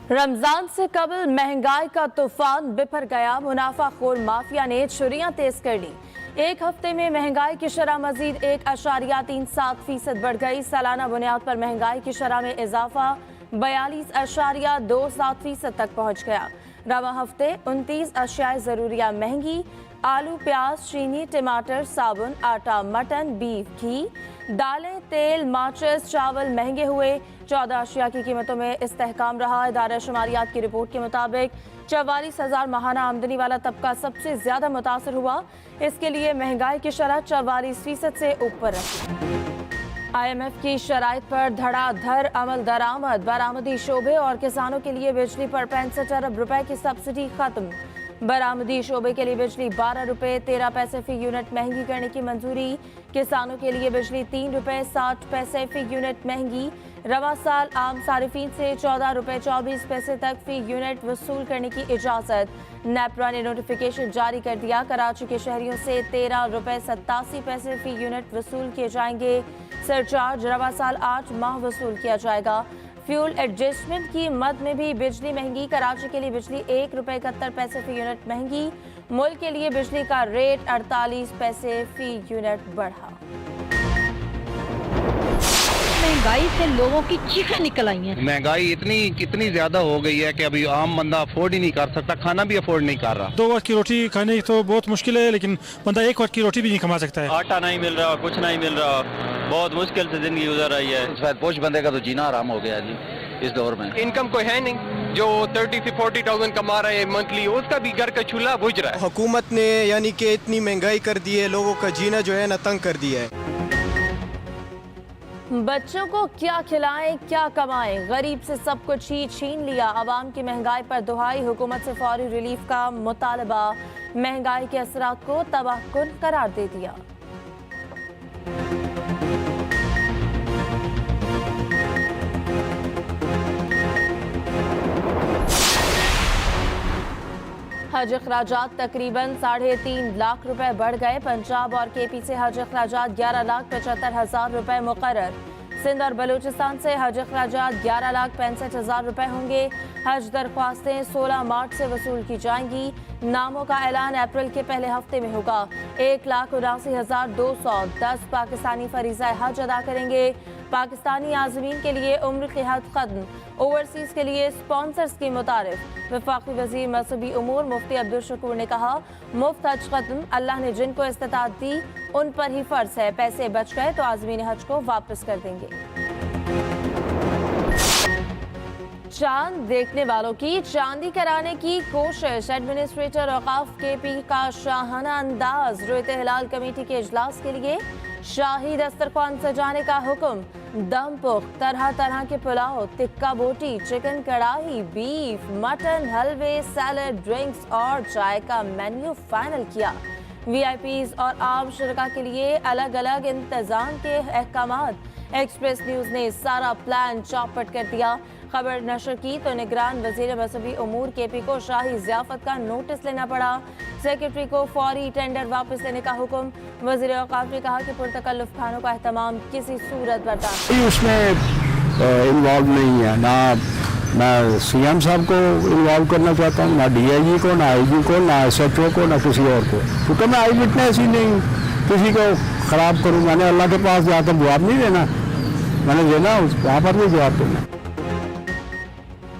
रमजान से कबल महंगाई का तूफान बिफर गया। मुनाफाखोर माफिया ने छुरियां तेज कर ली। एक हफ्ते में महंगाई की शरह मजीद 1.37% बढ़ गई। सालाना बुनियाद पर महंगाई की शरह में इजाफा 42.27% तक पहुंच गया। रवा हफ्ते 29 अशियाए ज़रूरिया महंगी। आलू, प्याज, चीनी, टमाटर, साबुन, आटा, मटन, बीफ, घी, दालें, तेल, माचिस, चावल महंगे हुए। 14 अशिया की कीमतों में इस्तेहकाम रहा। इदारा शुमारियात की रिपोर्ट के मुताबिक 44,000 माहाना आमदनी वाला तबका सबसे ज्यादा मुतासर हुआ। इसके लिए महंगाई की शरह 44% से ऊपर रही। IMF की शराइत पर धड़ाधड़ अमल दरामद। बरामदी शोबे और किसानों के लिए बिजली पर 65 अरब रुपए की सब्सिडी खत्म। बरामदी शोबे के लिए बिजली 12 रुपए 13 पैसे फी यूनिट महंगी करने की मंजूरी। किसानों के लिए बिजली 3 रुपए 60 पैसे फी यूनिट महंगी। रवा साल आम सारिफीन से 14 रुपए 24 पैसे तक फी यूनिट वसूल करने की इजाजत। नेपरा ने नोटिफिकेशन जारी कर दिया। कराची के शहरियों से 13 रुपए 87 पैसे फी यूनिट वसूल किए जाएंगे। सरचार्ज रवा साल 8 माह वसूल किया जाएगा। फ्यूल एडजस्टमेंट की मद में भी बिजली महंगी। कराची के लिए बिजली 1 रुपए 71 पैसे फी यूनिट महंगी। मुल्क के लिए बिजली का रेट 48 पैसे फी यूनिट बढ़ा। महंगाई से लोगों की चीखें निकल आई हैं। महंगाई इतनी ज्यादा हो गई है कि अभी आम बंदा अफोर्ड ही नहीं कर सकता, खाना भी अफोर्ड नहीं कर रहा। 2 वक्त की रोटी खाने तो बहुत मुश्किल है, लेकिन बंदा 1 वक्त की रोटी भी नहीं कमा सकता है। आटा नहीं मिल रहा, कुछ नहीं मिल रहा, बहुत मुश्किल से जिंदगी गुजर रही है। पोश बंदे का तो जीना आराम हो गया जी इस दौर में। इनकम कोई है नहीं, जो 30 से 40,000 कमा रहे हैं मंथली, उसका भी घर का चूल्हा बुझ रहा है। हुकूमत ने यानी कि इतनी महंगाई कर दी है, लोगों का जीना जो है ना तंग कर दिया है। बच्चों को क्या खिलाएं, क्या कमाएं, गरीब से सब कुछ ही छीन लिया। आवाम की महंगाई पर दुहाई। हुकूमत से फौरी रिलीफ का मुतालबा। महंगाई के असरात को तबाहकुन करार दे दिया। हज अखराजात तकरीबन 3.5 लाख रुपए बढ़ गए। पंजाब और KP से हज अखराजात 11,75,000 रुपए मुकर्रर। सिंध और बलूचिस्तान से हज अखराजात 11,65,000 रुपए होंगे। हज दरख्वास्तें 16 मार्च से वसूल की जाएंगी। नामों का ऐलान अप्रैल के पहले हफ्ते में होगा। 1,79,210 पाकिस्तानी फरीज़ा हज अदा करेंगे। पाकिस्तानी आज़मीन के लिए उम्र की हद खत्म। ओवरसीज के लिए स्पॉन्सर्स की मुतारिफ। वफाकी वज़ीर मज़हबी उमूर मुफ्ती अब्दुल शकूर ने कहा, मुफ्त हज खत्म। अल्लाह ने जिनको इस्तिताअत दी उन पर ही फर्ज है। पैसे बच गए तो आज़मीन हज को वापस कर देंगे। चांद देखने वालों की चांदी कराने की कोशिश। एडमिनिस्ट्रेटर औकाफ KP का शाहाना अंदाज। रुयत हिलाल कमेटी के इजलास के लिए शाही दस्तरखान सजाने का हुक्म। दम पुख्त, तरह तरह के पुलाव, टिक्का बोटी, चिकन कढ़ाई, बीफ, मटन, हलवे, सैलड, ड्रिंक्स और चाय का मेन्यू फाइनल किया। VIPs और आम शुरका के लिए अलग अलग इंतजाम के अहकामात। एक्सप्रेस न्यूज ने सारा प्लान चौपट कर दिया। खबर नशर की तो निगरान वजीर मज़हबी उमूर KP को शाही ज़ियाफत का नोटिस लेना पड़ा। सेक्रेटरी को फौरी टेंडर वापस लेने का हुक्म। वजीर औकाफ ने कहा कि पुरतकल्लुफ खानों का एहतमाम किसी सूरत बर्दाश्त उसमें इन्वॉल्व नहीं है। ना मैं CM साहब को इन्वॉल्व करना चाहता हूँ, ना DIG को, ना IG को, ना SHO को, ना किसी और को, क्योंकि मैं आई विटनेस ही नहीं किसी को ख़राब करूँ। मैंने अल्लाह के पास जाकर जवाब नहीं देना, मैंने देना वहाँ पर भी जवाब देना।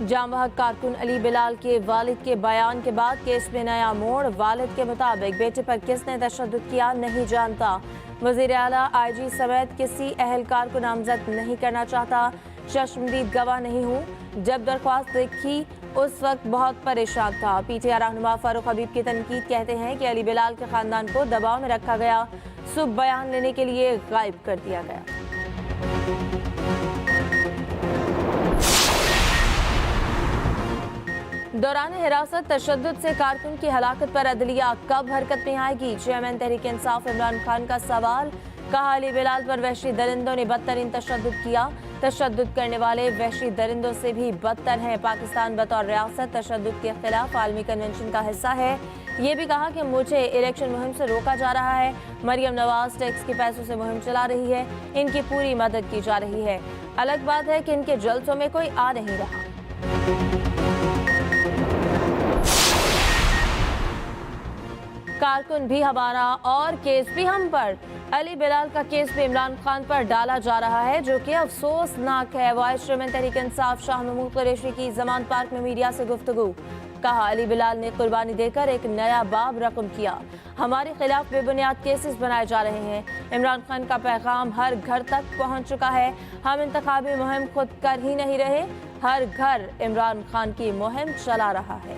जाम बहक कारकुन अली बिलाल के वालिद के बयान के बाद केस में नया मोड़। वालिद के मुताबिक बेटे पर किसने तशद्दुद किया नहीं जानता। वज़ीर आला IG समेत किसी अहलकार को नामजद नहीं करना चाहता। चश्मदीद गवाह नहीं हूँ। जब दरख्वास्त देखी उस वक्त बहुत परेशान था। PTI रहनुमा फारूक हबीब की तनकीद कहते हैं कि अली बिलाल के खानदान को दबाव में रखा गया। सुबह बयान लेने के लिए गायब कर दिया गया। दौरान हिरासत तशद्दुद से कारकुन की हलाकत पर अदलिया कब हरकत में आएगी। चेयरमैन तहरीक इंसाफ इमरान खान का सवाल। कहा, अली बिलाल पर वहशी दरिंदों ने बदतरीन तशद्दुद किया। तशद्दुद करने वाले वहशी दरिंदों से भी बदतर हैं। पाकिस्तान बतौर रियासत तशद्दुद के खिलाफ आलमी कन्वेंशन का हिस्सा है। ये भी कहा कि मुझे इलेक्शन मुहिम से रोका जा रहा है। मरियम नवाज टैक्स के पैसों से मुहिम चला रही है, इनकी पूरी मदद की जा रही है। अलग बात है कि इनके जलसों में कोई आ नहीं रहा। कारकुन भी हमारा और केस भी हम पर। अली बिलाल का केस भी इमरान खान पर डाला जा रहा है, जो कि अफसोसनाक है। वाइस चेयरमैन तहरीक इंसाफ शाह महमूद कुरैशी की जमानत पार्क में मीडिया से गुफ्तगू। कहा, अली बिलाल ने कुर्बानी देकर एक नया बाब रकम किया। हमारे खिलाफ बेबुनियाद केसेस बनाए जा रहे हैं। इमरान खान का पैगाम हर घर तक पहुंच चुका है। हम इंतखाबी मुहिम खुद कर ही नहीं रहे, हर घर इमरान खान की मुहिम चला रहा है।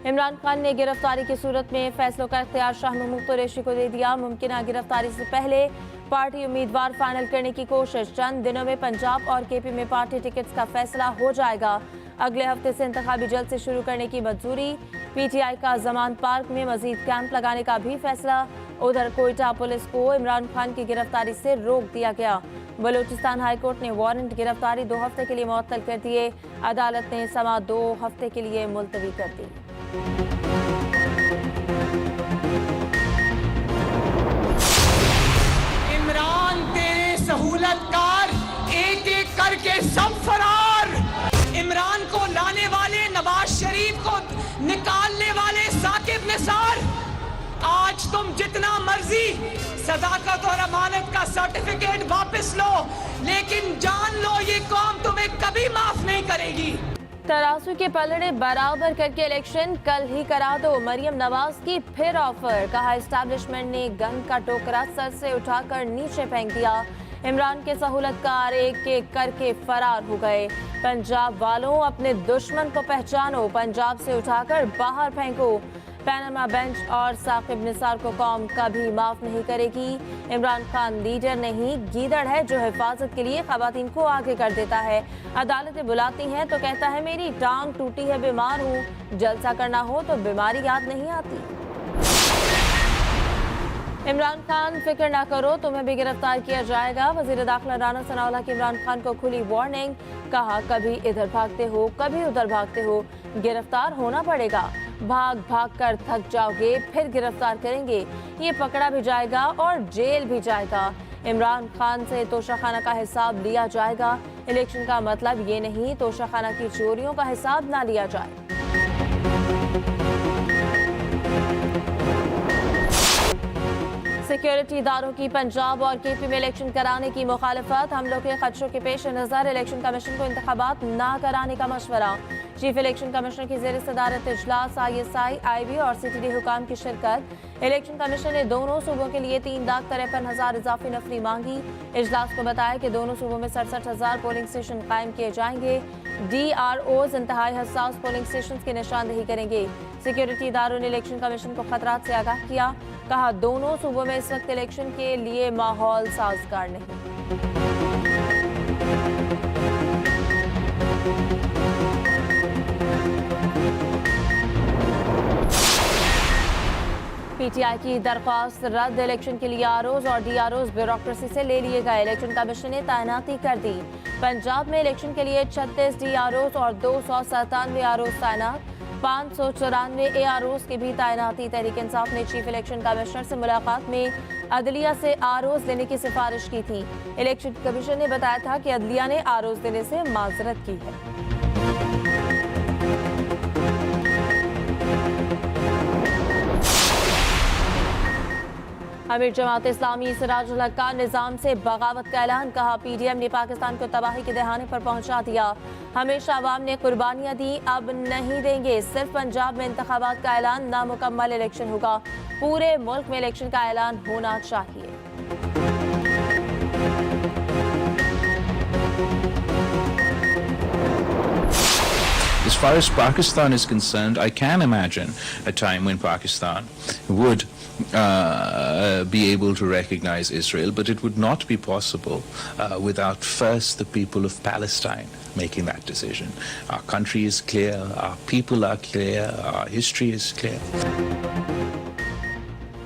इमरान खान ने गिरफ्तारी की सूरत में फैसलों का इख्तियार शाह महमूद कुरैशी को दे दिया। मुमकिन गिरफ्तारी से पहले पार्टी उम्मीदवार फाइनल करने की कोशिश। चंद दिनों में पंजाब और केपी में पार्टी टिकट्स का फैसला हो जाएगा। अगले हफ्ते से इंतखाबी जलसे शुरू करने की मंजूरी। पीटीआई का जमानत पार्क में मजीद कैंप लगाने का भी फैसला। उधर कोयटा पुलिस को इमरान खान की गिरफ्तारी से रोक दिया गया। बलूचिस्तान हाईकोर्ट ने वारंट गिरफ्तारी 2 हफ्ते के लिए मुअत्तल कर दिए। अदालत ने समाअत 2 हफ्ते के लिए मुलतवी कर दी। इमरान तेरे सहूलतकार, एक एक करके सब फरार। इमरान को लाने वाले, नवाज शरीफ को निकालने वाले साकिब निसार, आज तुम जितना मर्जी सदाकत और अमानत का सर्टिफिकेट वापस लो, लेकिन जान लो ये कौम तुम्हें कभी माफ नहीं करेगी। तराजू के पलड़े बराबर करके इलेक्शन कल ही करा दो। मरियम नवाज की फिर ऑफर। कहा, एस्टैब्लिशमेंट ने गन का टोकरा सर से उठाकर नीचे फेंक दिया। इमरान के सहूलतकार एक एक करके फरार हो गए। पंजाब वालों, अपने दुश्मन को पहचानो, पंजाब से उठाकर बाहर फेंको। पैनामा बेंच और साकिब निसार को कौम कभी माफ नहीं करेगी। इमरान खान लीडर नहीं, गीदड़ है जो हिफाजत के लिए खवातीन को आगे कर देता है। अदालतें बुलाती हैं तो कहता है मेरी टांग टूटी है, बीमार हूँ। जलसा करना हो तो बीमारी याद नहीं आती। इमरान खान, फिक्र ना करो, तुम्हें भी गिरफ्तार किया जाएगा। वजीर दाखिला राना सनाउल्लाह की इमरान खान को खुली वार्निंग। कहा, कभी इधर भागते हो, कभी उधर भागते हो, गिरफ्तार होना पड़ेगा। भाग भाग कर थक जाओगे, फिर गिरफ्तार करेंगे। ये पकड़ा भी जाएगा और जेल भी जाएगा। इमरान खान से तोशाखाना का हिसाब लिया जाएगा। इलेक्शन का मतलब ये नहीं तोशाखाना की चोरियों का हिसाब ना लिया जाए। सिक्योरिटी इदारों की पंजाब और केपी में इलेक्शन कराने की मुखालफत। हमलों के खदशों के पेश नज़र इलेक्शन कमीशन को इंतखाबात ना कराने का मशवरा। चीफ इलेक्शन कमिश्नर की ज़ेर सदारत इजलास, ISI, IB और CTD हुकाम की शिरकत। इलेक्शन कमीशन ने दोनों सूबों के लिए 3,53,000 इजाफी नफरी मांगी। इजलास को बताया कि दोनों सूबों में 67,000 पोलिंग स्टेशन कायम किए जाएंगे। DROs इंतहाई हसास पोलिंग स्टेशन की निशानदेही करेंगे। सिक्योरिटी इदारों ने इलेक्शन कमीशन को खतरात से आगाह किया। कहा, दोनों सूबों में इस वक्त इलेक्शन के लिए माहौल साजगार नहीं। PTI की दरख्वास्त रद्द। इलेक्शन के लिए ROs और DROs ब्यूरोक्रेसी से ले लिए गए। इलेक्शन कमीशन ने तैनाती कर दी। पंजाब में इलेक्शन के लिए 36 DROs और 297 ROs तैनात। 594 AROs की भी तैनाती। तहरीक इंसाफ ने चीफ इलेक्शन कमिश्नर से मुलाकात में अदलिया से ROs लेने की सिफारिश की थी। इलेक्शन कमीशन ने बताया था कि अदलिया ने ROs देने से माजरत की है। अमीर जमात इस्लामी सिराजुल हक का निज़ाम से बगावत का ऐलान। कहा, PDM ने पाकिस्तान को तबाही के दहाने पर पहुंचा दिया। हमेशा अवाम ने कुर्बानियां दी, अब नहीं देंगे। सिर्फ पंजाब में इंतखाबात का ऐलान, नामुकम्मल इलेक्शन होगा। पूरे मुल्क में इलेक्शन का ऐलान होना चाहिए। As far as Pakistan is concerned, I can imagine a time when Pakistan would be able to recognize Israel, but it would not be possible without first the people of Palestine making that decision. Our country is clear, our people are clear, our history is clear.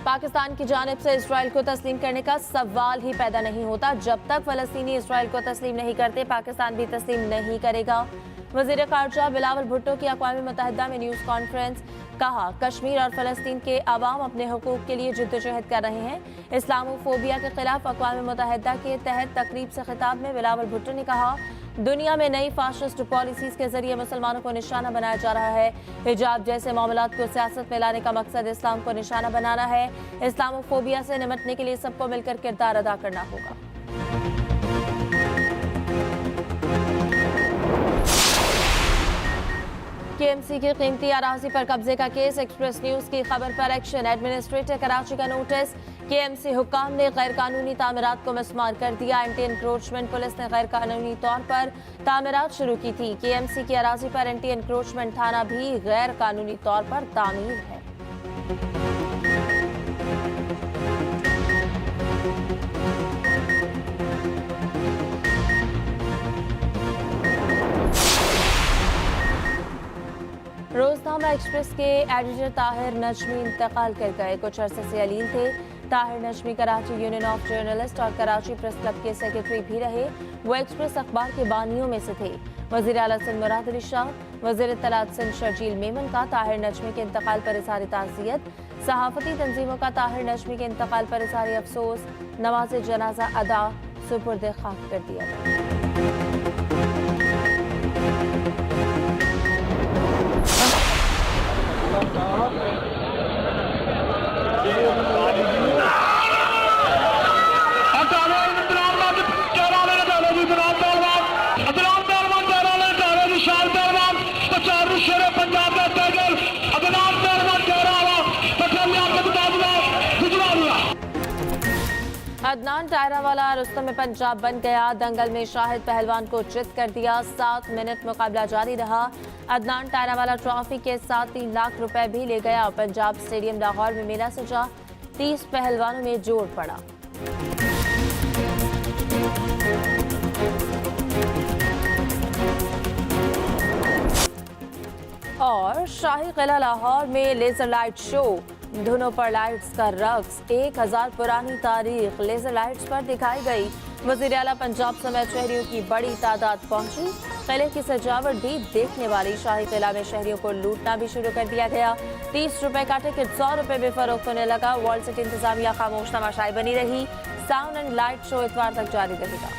Pakistan की जानिब से Israel को तस्लीम करने का सवाल ही पैदा नहीं होता। जब तक फलस्तीनी इसराइल को तस्लीम नहीं करते, पाकिस्तान भी तस्लीम नहीं करेगा। वज़ीर ख़ारजा बिलावल भुट्टो की अक़वाम मुत्तहिदा में न्यूज़ कॉन्फ्रेंस। कहा, कश्मीर और फ़लस्तीन के अवाम अपने हुकूक के लिए जिद्दोजहद कर रहे हैं। इस्लामोफोबिया के खिलाफ अक़वाम मुत्तहिदा के तहत तकरीब से खिताब में बिलावल भुट्टो ने कहा, दुनिया में नई फाशिस्ट पॉलिसीज़ के जरिए मुसलमानों को निशाना बनाया जा रहा है। हिजाब जैसे मामलात को सियासत में लाने का मकसद इस्लाम को निशाना बनाना है। इस्लामोफोबिया से निपटने के लिए सबको मिलकर किरदार अदा करना होगा। केएमसी की कीमती अराजी पर कब्जे का केस। एक्सप्रेस न्यूज की खबर पर एक्शन। एडमिनिस्ट्रेटर कराची का नोटिस। केएमसी हुक्काम ने गैर कानूनी तामीरात को मिसमार कर दिया। एंटी इंक्रोचमेंट पुलिस ने गैर कानूनी तौर पर तामीरात शुरू की थी। केएमसी की अराजी पर एंटी इंक्रोचमेंट थाना भी गैर कानूनी तौर पर तामीर है। रोजनामा एक्सप्रेस के एडिटर ताहिर नजमी इंतकाल कर गए। कुछ अरसे से अलील थे। Tahir Najmi Karachi union of journalist और कराची प्रेस क्लब के सेक्रेटरी भी रहे। वो एक्सप्रेस अखबार के बानियों में से थे। वज़ीर आला सिंध मुराद अली शाह, वज़ीर इत्तलात सिंध शर्जील मेमन का ताहिर नजमी के इंतकाल पर इज़हार ताज़ियत। सहाफ़ती तंजीमों का ताहिर नजमी के इंतकाल पर इज़हार अफसोस। नमाज जनाजा अदा सुपुर्द खाक कर दिया गया। अदनान टायरावाला रुस्तम पंजाब बन गया। दंगल में शाहिद पहलवान को चित कर दिया। 7 मिनट मुकाबला जारी रहा। अदनान टायरावाला ट्रॉफी के साथ 3 लाख रुपए भी ले गया। पंजाब स्टेडियम लाहौर में मेला सजा। 30 पहलवानों में जोड़ पड़ा। और शाही किला लाहौर में लेजर लाइट शो। धुनों पर लाइट्स का रक्स। 1000 पुरानी तारीख लेजर लाइट्स पर दिखाई गई। वज़ीर आला पंजाब समेत शहरियों की बड़ी तादाद पहुंची। किले की सजावट भी देखने वाली। शाही किला में शहरियों को लूटना भी शुरू कर दिया गया। 30 रुपए का टिकट 100 रुपए में फरोख्त होने लगा। वर्ल्ड सिटी इंतजामिया खामोश तमाशाई बनी रही। साउंड एंड लाइट शो इतवार तक जारी रहेगा।